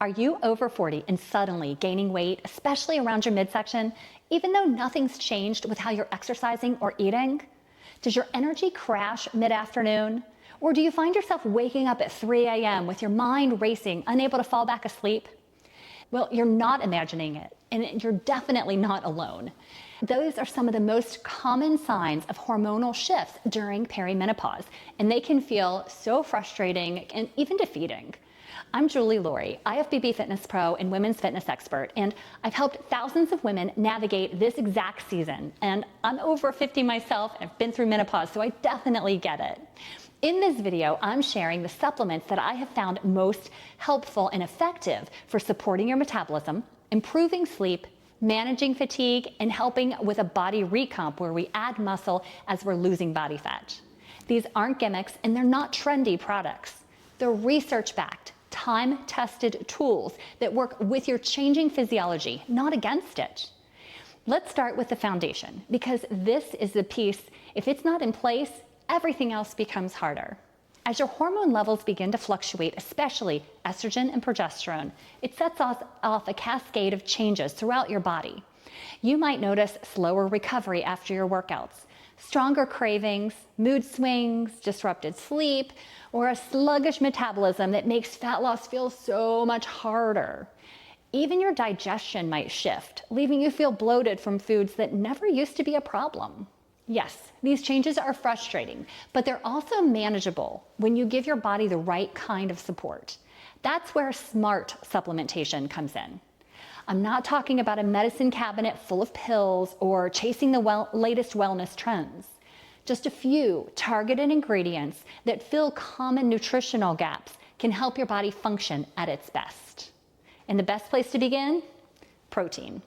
Are you over 40 and suddenly gaining weight, especially around your midsection, even though nothing's changed with how you're exercising or eating? Does your energy crash mid-afternoon? Or do you find yourself waking up at 3 a.m. with your mind racing, unable to fall back asleep? Well, you're not imagining it, and you're definitely not alone. Those are some of the most common signs of hormonal shifts during perimenopause, and they can feel so frustrating and even defeating. I'm Julie Laurie, IFBB Fitness Pro and women's fitness expert, and I've helped thousands of women navigate this exact season. And I'm over 50 myself, and I've been through menopause, so I definitely get it. In this video, I'm sharing the supplements that I have found most helpful and effective for supporting your metabolism, improving sleep, managing fatigue, and helping with a body recomp where we add muscle as we're losing body fat. These aren't gimmicks, and they're not trendy products. They're research-backed, time-tested tools that work with your changing physiology, not against it. Let's start with the foundation, because this is the piece, if it's not in place, everything else becomes harder. As your hormone levels begin to fluctuate, especially estrogen and progesterone, it sets off a cascade of changes throughout your body. You might notice slower recovery after your workouts, stronger cravings, mood swings, disrupted sleep, or a sluggish metabolism that makes fat loss feel so much harder. Even your digestion might shift, leaving you feel bloated from foods that never used to be a problem. Yes, these changes are frustrating, but they're also manageable when you give your body the right kind of support. That's where smart supplementation comes in. I'm not talking about a medicine cabinet full of pills or chasing the latest wellness trends. Just a few targeted ingredients that fill common nutritional gaps can help your body function at its best. And the best place to begin? Protein.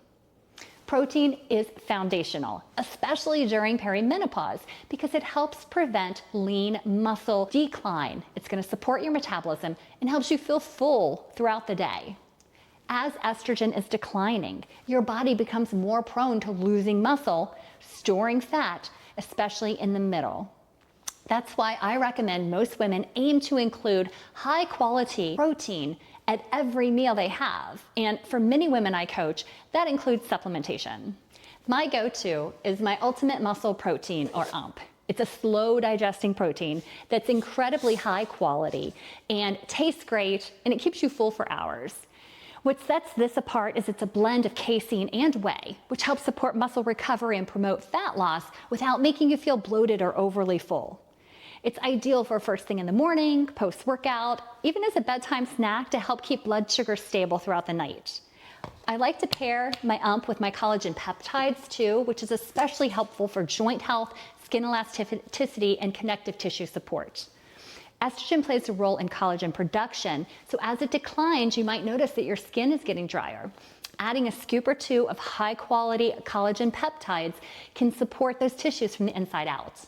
Protein is foundational, especially during perimenopause, because it helps prevent lean muscle decline. It's going to support your metabolism and helps you feel full throughout the day. As estrogen is declining, your body becomes more prone to losing muscle, storing fat, especially in the middle. That's why I recommend most women aim to include high quality protein at every meal they have. And for many women I coach, that includes supplementation. My go-to is my Ultimate Muscle Protein, or UMP. It's a slow digesting protein that's incredibly high quality and tastes great, and it keeps you full for hours. What sets this apart is it's a blend of casein and whey, which helps support muscle recovery and promote fat loss without making you feel bloated or overly full. It's ideal for first thing in the morning, post-workout, even as a bedtime snack to help keep blood sugar stable throughout the night. I like to pair my UMP with my collagen peptides too, which is especially helpful for joint health, skin elasticity, and connective tissue support. Estrogen plays a role in collagen production, so as it declines, you might notice that your skin is getting drier. Adding a scoop or two of high-quality collagen peptides can support those tissues from the inside out.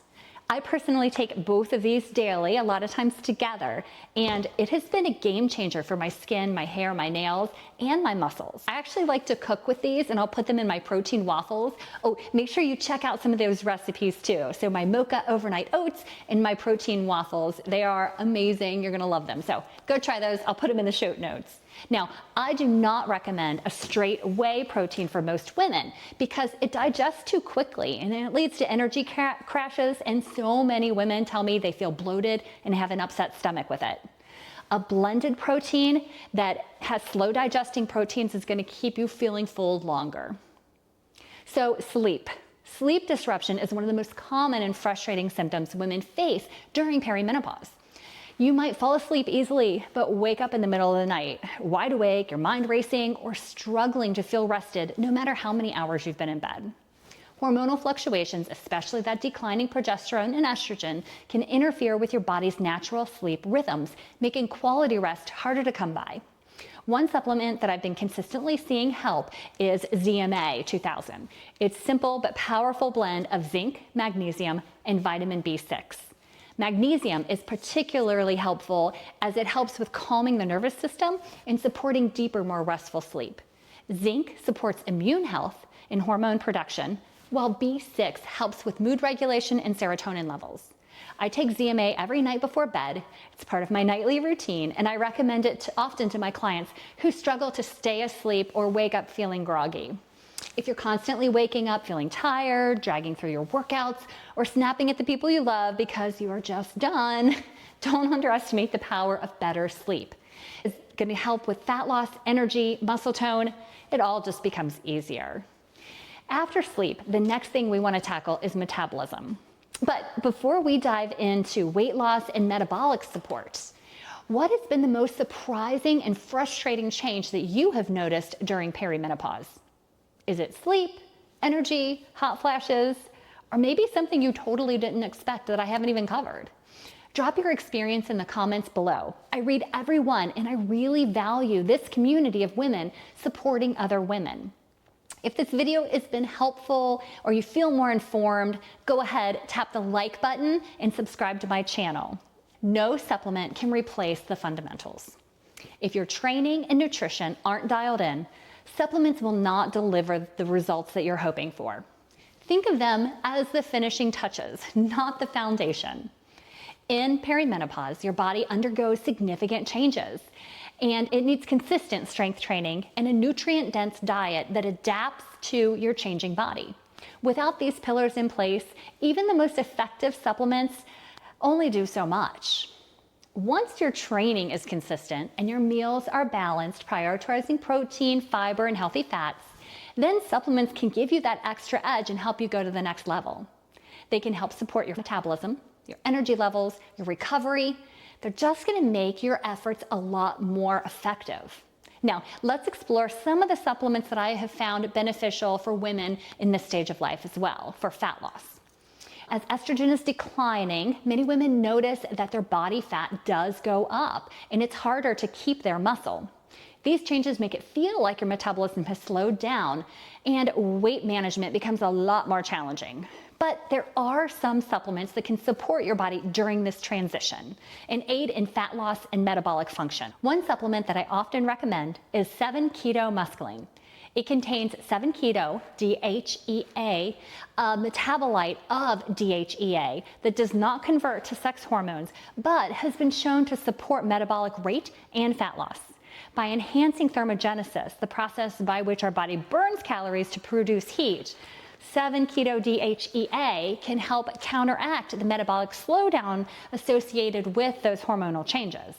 I personally take both of these daily, a lot of times together, and it has been a game changer for my skin, my hair, my nails, and my muscles. I actually like to cook with these, and I'll put them in my protein waffles. Oh, make sure you check out some of those recipes too. So my mocha overnight oats and my protein waffles, they are amazing. You're gonna love them. So go try those. I'll put them in the show notes. Now, I do not recommend a straight whey protein for most women because it digests too quickly and it leads to energy crashes, and so many women tell me they feel bloated and have an upset stomach with it. A blended protein that has slow digesting proteins is going to keep you feeling full longer. So sleep. Sleep disruption is one of the most common and frustrating symptoms women face during perimenopause. You might fall asleep easily, but wake up in the middle of the night, wide awake, your mind racing, or struggling to feel rested no matter how many hours you've been in bed. Hormonal fluctuations, especially that declining progesterone and estrogen, can interfere with your body's natural sleep rhythms, making quality rest harder to come by. One supplement that I've been consistently seeing help is ZMA 2000. It's simple but powerful blend of zinc, magnesium, and vitamin B6. Magnesium is particularly helpful as it helps with calming the nervous system and supporting deeper, more restful sleep. Zinc supports immune health and hormone production, while B6 helps with mood regulation and serotonin levels. I take ZMA every night before bed. It's part of my nightly routine, and I recommend it often to my clients who struggle to stay asleep or wake up feeling groggy. If you're constantly waking up feeling tired, dragging through your workouts, or snapping at the people you love because you are just done, don't underestimate the power of better sleep. It's going to help with fat loss, energy, muscle tone. It all just becomes easier. After sleep, the next thing we want to tackle is metabolism. But before we dive into weight loss and metabolic support, what has been the most surprising and frustrating change that you have noticed during perimenopause? Is it sleep, energy, hot flashes, or maybe something you totally didn't expect that I haven't even covered? Drop your experience in the comments below. I read every one, and I really value this community of women supporting other women. If this video has been helpful or you feel more informed, go ahead, tap the like button and subscribe to my channel. No supplement can replace the fundamentals. If your training and nutrition aren't dialed in, supplements will not deliver the results that you're hoping for. Think of them as the finishing touches, not the foundation. In perimenopause, your body undergoes significant changes, and it needs consistent strength training and a nutrient-dense diet that adapts to your changing body. Without these pillars in place, even the most effective supplements only do so much. Once your training is consistent and your meals are balanced, prioritizing protein, fiber, and healthy fats, then supplements can give you that extra edge and help you go to the next level. They can help support your metabolism, your energy levels, your recovery. They're just going to make your efforts a lot more effective. Now, let's explore some of the supplements that I have found beneficial for women in this stage of life as well, for fat loss. As estrogen is declining, many women notice that their body fat does go up, and it's harder to keep their muscle. These changes make it feel like your metabolism has slowed down, and weight management becomes a lot more challenging. But there are some supplements that can support your body during this transition and aid in fat loss and metabolic function. One supplement that I often recommend is 7-keto MuscLEAN. It contains 7-keto DHEA, a metabolite of DHEA that does not convert to sex hormones, but has been shown to support metabolic rate and fat loss. By enhancing thermogenesis, the process by which our body burns calories to produce heat, 7-keto DHEA can help counteract the metabolic slowdown associated with those hormonal changes.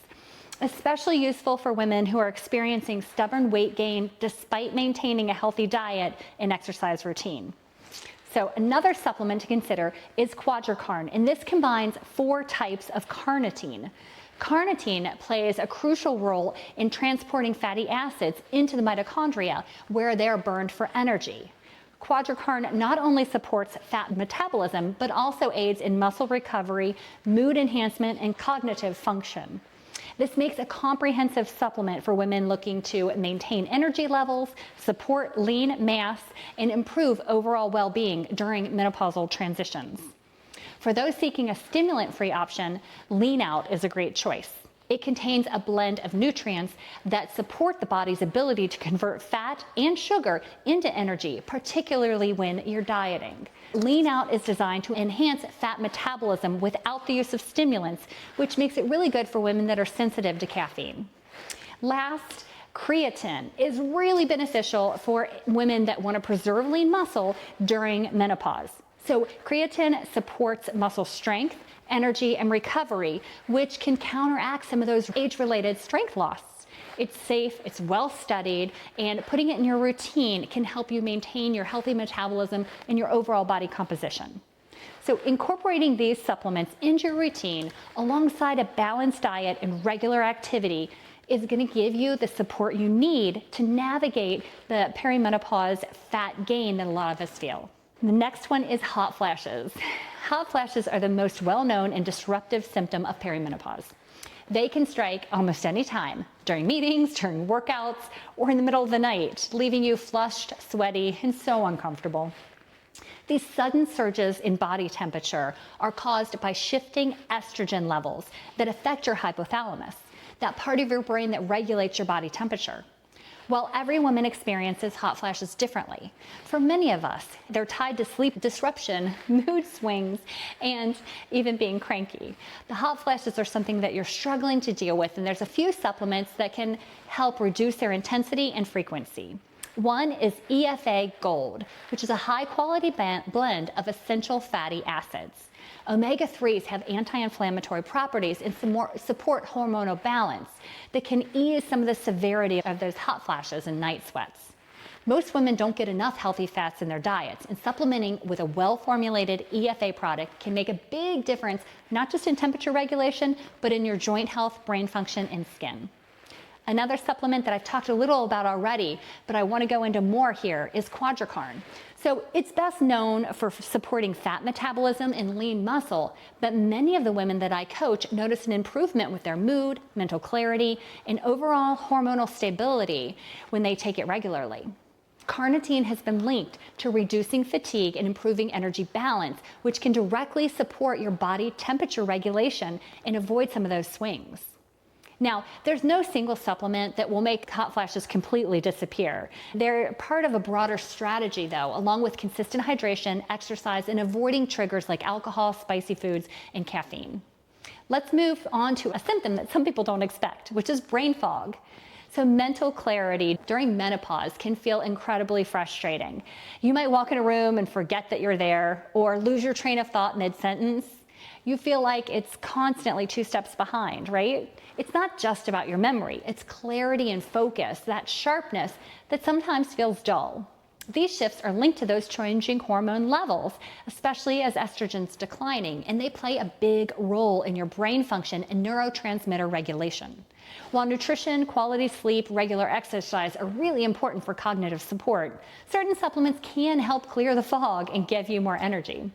Especially useful for women who are experiencing stubborn weight gain despite maintaining a healthy diet and exercise routine. So another supplement to consider is Quadracarn, and this combines 4 types of carnitine. Carnitine plays a crucial role in transporting fatty acids into the mitochondria where they're burned for energy. Quadracarn not only supports fat metabolism, but also aids in muscle recovery, mood enhancement, and cognitive function. This makes a comprehensive supplement for women looking to maintain energy levels, support lean mass, and improve overall well-being during menopausal transitions. For those seeking a stimulant-free option, Lean Out is a great choice. It contains a blend of nutrients that support the body's ability to convert fat and sugar into energy, particularly when you're dieting. Lean Out is designed to enhance fat metabolism without the use of stimulants, which makes it really good for women that are sensitive to caffeine. Last, creatine is really beneficial for women that want to preserve lean muscle during menopause. So creatine supports muscle strength, energy, and recovery, which can counteract some of those age-related strength loss. It's safe, it's well studied, and putting it in your routine can help you maintain your healthy metabolism and your overall body composition. So incorporating these supplements into your routine alongside a balanced diet and regular activity is going to give you the support you need to navigate the perimenopause fat gain that a lot of us feel. The next one is hot flashes. Hot flashes are the most well-known and disruptive symptom of perimenopause. They can strike almost any time, during meetings, during workouts, or in the middle of the night, leaving you flushed, sweaty, and so uncomfortable. These sudden surges in body temperature are caused by shifting estrogen levels that affect your hypothalamus, that part of your brain that regulates your body temperature. Well, every woman experiences hot flashes differently. For many of us, they're tied to sleep disruption, mood swings, and even being cranky. The hot flashes are something that you're struggling to deal with, and there's a few supplements that can help reduce their intensity and frequency. One is EFA Gold, which is a high-quality blend of essential fatty acids. Omega-3s have anti-inflammatory properties and support hormonal balance that can ease some of the severity of those hot flashes and night sweats. Most women don't get enough healthy fats in their diets, and supplementing with a well-formulated EFA product can make a big difference, not just in temperature regulation, but in your joint health, brain function, and skin. Another supplement that I've talked a little about already, but I want to go into more here, is Quadracarn. So it's best known for supporting fat metabolism and lean muscle, but many of the women that I coach notice an improvement with their mood, mental clarity, and overall hormonal stability when they take it regularly. Carnitine has been linked to reducing fatigue and improving energy balance, which can directly support your body temperature regulation and avoid some of those swings. Now, there's no single supplement that will make hot flashes completely disappear. They're part of a broader strategy, though, along with consistent hydration, exercise, and avoiding triggers like alcohol, spicy foods, and caffeine. Let's move on to a symptom that some people don't expect, which is brain fog. So mental clarity during menopause can feel incredibly frustrating. You might walk in a room and forget that you're there, or lose your train of thought mid-sentence. You feel like it's constantly 2 steps behind, right? It's not just about your memory, it's clarity and focus, that sharpness that sometimes feels dull. These shifts are linked to those changing hormone levels, especially as estrogen's declining, and they play a big role in your brain function and neurotransmitter regulation. While nutrition, quality sleep, regular exercise are really important for cognitive support, certain supplements can help clear the fog and give you more energy.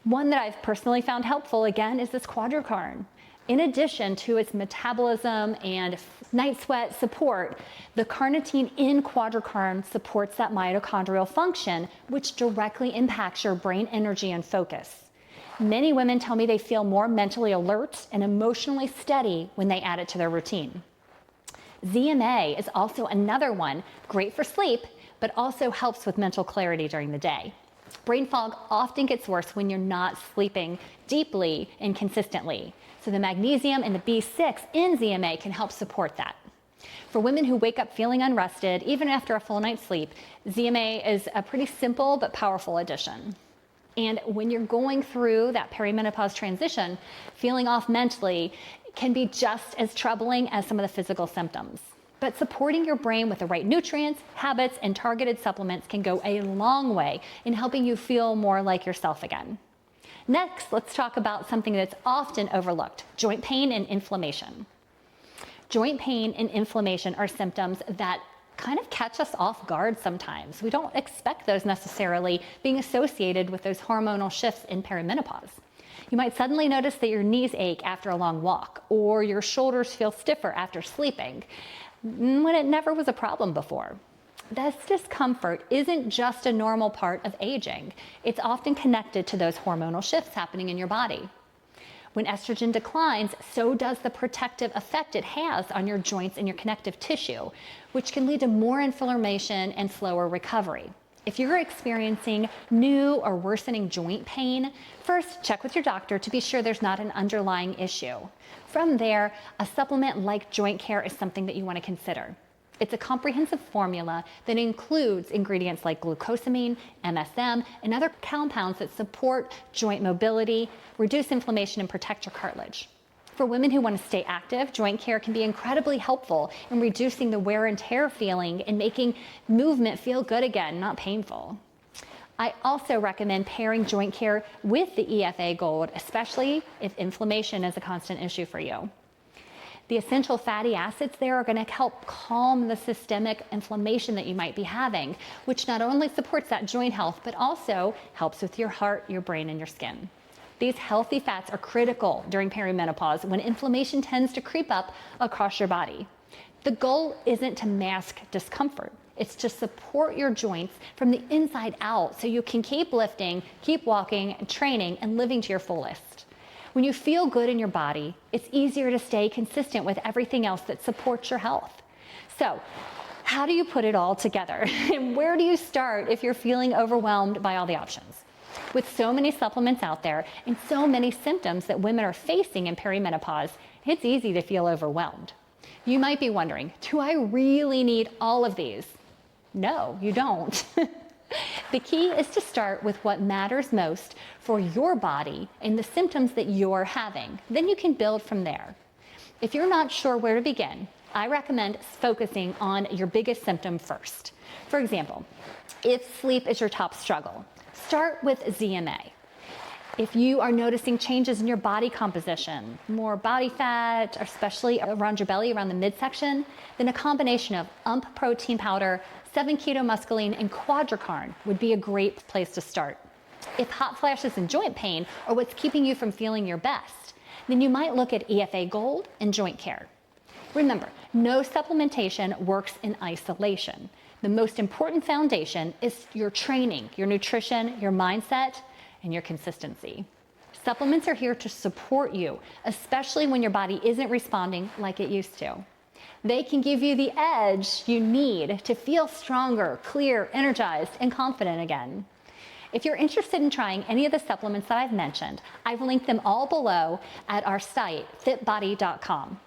One that I've personally found helpful, again, is this Quadracarn. In addition to its metabolism and night sweat support, the carnitine in Quadracarn supports that mitochondrial function, which directly impacts your brain energy and focus. Many women tell me they feel more mentally alert and emotionally steady when they add it to their routine. ZMA is also another one, great for sleep, but also helps with mental clarity during the day. Brain fog often gets worse when you're not sleeping deeply and consistently. So the magnesium and the B6 in ZMA can help support that. For women who wake up feeling unrested, even after a full night's sleep, ZMA is a pretty simple but powerful addition. And when you're going through that perimenopause transition, feeling off mentally can be just as troubling as some of the physical symptoms. But supporting your brain with the right nutrients, habits, and targeted supplements can go a long way in helping you feel more like yourself again. Next, let's talk about something that's often overlooked, joint pain and inflammation. Joint pain and inflammation are symptoms that kind of catch us off guard sometimes. We don't expect those necessarily being associated with those hormonal shifts in perimenopause. You might suddenly notice that your knees ache after a long walk, or your shoulders feel stiffer after sleeping, when it never was a problem before. This discomfort isn't just a normal part of aging. It's often connected to those hormonal shifts happening in your body. When estrogen declines, so does the protective effect it has on your joints and your connective tissue, which can lead to more inflammation and slower recovery. If you're experiencing new or worsening joint pain, first check with your doctor to be sure there's not an underlying issue. From there, a supplement like Joint Care is something that you want to consider. It's a comprehensive formula that includes ingredients like glucosamine, MSM, and other compounds that support joint mobility, reduce inflammation, and protect your cartilage. For women who want to stay active, Joint Care can be incredibly helpful in reducing the wear and tear feeling and making movement feel good again, not painful. I also recommend pairing Joint Care with the EFA Gold, especially if inflammation is a constant issue for you. The essential fatty acids there are going to help calm the systemic inflammation that you might be having, which not only supports that joint health, but also helps with your heart, your brain, and your skin. These healthy fats are critical during perimenopause when inflammation tends to creep up across your body. The goal isn't to mask discomfort. It's to support your joints from the inside out so you can keep lifting, keep walking, training, and living to your fullest. When you feel good in your body, it's easier to stay consistent with everything else that supports your health. So, how do you put it all together? And where do you start if you're feeling overwhelmed by all the options? With so many supplements out there and so many symptoms that women are facing in perimenopause, it's easy to feel overwhelmed. You might be wondering, do I really need all of these? No, you don't. The key is to start with what matters most for your body and the symptoms that you're having. Then you can build from there. If you're not sure where to begin, I recommend focusing on your biggest symptom first. For example, if sleep is your top struggle, start with ZMA. If you are noticing changes in your body composition, more body fat, especially around your belly, around the midsection, then a combination of UMP protein powder, 7-keto MuscLEAN, and Quadracarn would be a great place to start. If hot flashes and joint pain are what's keeping you from feeling your best, then you might look at EFA Gold and joint care. Remember, no supplementation works in isolation. The most important foundation is your training, your nutrition, your mindset, and your consistency. Supplements are here to support you, especially when your body isn't responding like it used to. They can give you the edge you need to feel stronger, clear, energized, and confident again. If you're interested in trying any of the supplements that I've mentioned, I've linked them all below at our site, FITBODY.com.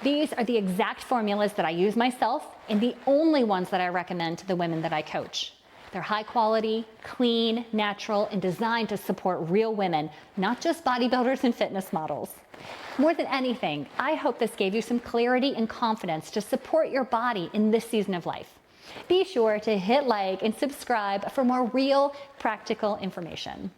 These are the exact formulas that I use myself and the only ones that I recommend to the women that I coach. They're high quality, clean, natural, and designed to support real women, not just bodybuilders and fitness models. More than anything, I hope this gave you some clarity and confidence to support your body in this season of life. Be sure to hit like and subscribe for more real, practical information.